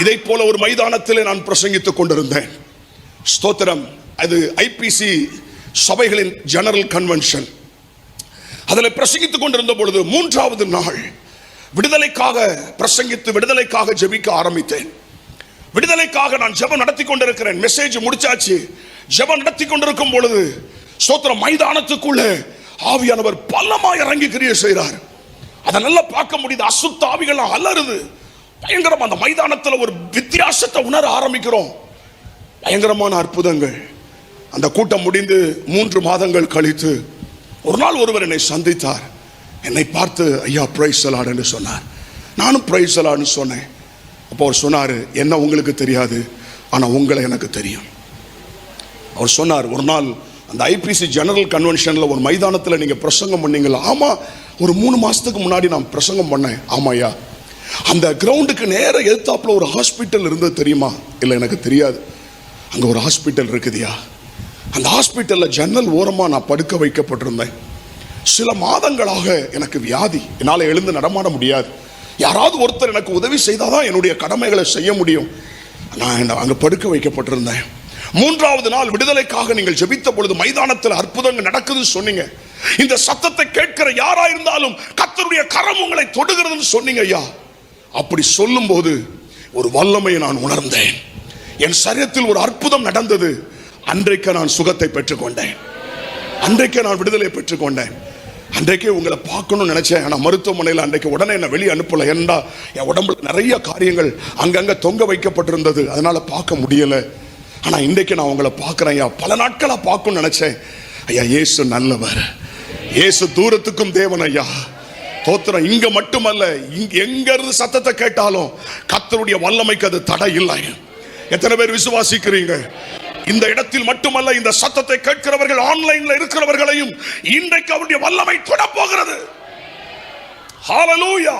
இதை போல ஒரு மைதானத்திலே நான் பிரசங்கித்துக் கொண்டிருந்தேன். ஸ்தோத்திரம். அது ஐபிசி சபைகளின் ஜெனரல் கன்வென்ஷன். அதில் பிரசங்கித்துக் கொண்டிருந்த பொழுது 3வது நாள் விடுதலைக்காக பிரசங்கித்து விடுதலைக்காக ஜெபிக்க ஆரம்பித்தேன். விடுதலைக்காக நான் ஜெபம் நடத்தி கொண்டிருக்கிறேன். மெசேஜ் முடிச்சாச்சு. ஜெபம் நடத்தி கொண்டிருக்கும் பொழுது ஸ்தோத்திரம், மைதானத்துக்குள்ள ஆவியானவர் பலமாய் இறங்கி கிரியை செய்கிறார். அதை நல்லா பார்க்க முடியுது. அசுத்த ஆவிகள் அலறுது பயங்கரம். அந்த மைதானத்தில் ஒரு வித்தியாசத்தை உணர ஆரம்பிக்கிறோம். பயங்கரமான அற்புதங்கள். அந்த கூட்டம் முடிந்து 3 மாதங்கள் கழித்து ஒரு நாள் ஒருவர் என்னை சந்தித்தார். என்னை பார்த்து, ஐயா பிரைஸ் தி லார்ட் என்று சொன்னார். நானும் பிரைஸ் தி லார்ட்னு சொன்னேன். அப்போ அவர் சொன்னார், என்ன உங்களுக்கு தெரியாது, ஆனால் உங்களை எனக்கு தெரியும். அவர் சொன்னார், ஒரு நாள் அந்த ஐபிசி ஜெனரல் கன்வென்ஷனில் ஒரு மைதானத்தில் நீங்கள் பிரசங்கம் பண்ணீங்களா? ஆமாம், ஒரு 3 மாதத்துக்கு முன்னாடி நான் பிரசங்கம் பண்ணேன். ஆமாய்யா. அந்த கிரவுண்டுக்கு நேர எதிர்த்தாப்புல ஒரு ஹாஸ்பிட்டல் இருந்தது தெரியுமா? இல்லை, எனக்கு தெரியாது. அங்கே ஒரு ஹாஸ்பிட்டல் இருக்குதுயா. அந்த ஹாஸ்பிட்டலில் ஜன்னல் ஓரமாக நான் படுக்க வைக்கப்பட்டிருந்தேன். சில மாதங்களாக எனக்கு வியாதி. என்னால் எழுந்து நடமாட முடியாது. யாராவது ஒருத்தர் எனக்கு உதவி செய்தால் தான் என்னுடைய கடமைகளை செய்ய முடியும். நான் அங்கே படுக்க வைக்கப்பட்டிருந்தேன். 3வது நாள் விடுதலைக்காக நீங்கள் ஜெபித்த பொழுது மைதானத்தில் அற்புதங்கள் நடக்குதுன்னு சொன்னீங்க. இந்த சத்தத்தை கேட்கிற யாரா இருந்தாலும் கர்த்தருடைய கரம் உங்களை தொடுகிறதுன்னு சொன்னீங்க ஐயா. அப்படி சொல்லும் போது ஒரு வல்லமையை நான் உணர்ந்தேன். என் சரீரத்தில் ஒரு அற்புதம் நடந்தது. அன்றைக்கு நான் சுகத்தை பெற்றுக்கொண்டேன். அன்றைக்கே நான் விடுதலை பெற்றுக்கொண்டேன். அன்றைக்கே உங்களை பார்க்கணும்னு நினைச்சேன். ஆனால் மருத்துவமனையில் அன்றைக்கு உடனே என்னை வெளியே அனுப்பலை. ஏன்னா என் உடம்புல நிறைய காரியங்கள் அங்கங்கே தொங்க வைக்கப்பட்டிருந்தது. அதனால பார்க்க முடியலை. ஆனால் இன்றைக்கு நான் உங்களை பார்க்குறேன் ஐயா. பல நாட்களாக பார்க்கணும்னு நினைச்சேன் ஐயா. இயேசு நல்லவர். இயேசு தூரத்துக்கும் தேவன் ஐயா. தோத்திரம். இங்க மட்டுமல்ல, இங்க எங்க இருந்து சத்தத்தை கேட்டாலும் கர்த்தருடைய வல்லமைக்கு அது தடை இல்லை. எத்தனை பேர் விசுவாசிக்கிறீங்க? இந்த இடத்தில் மட்டுமல்ல, இந்த சத்தத்தை கேட்கிறவர்கள் ஆன்லைன்ல இருக்கிறவர்களையும் இன்றைக்கு அவருடைய வல்லமை தொட போகிறது. ஹalleluya.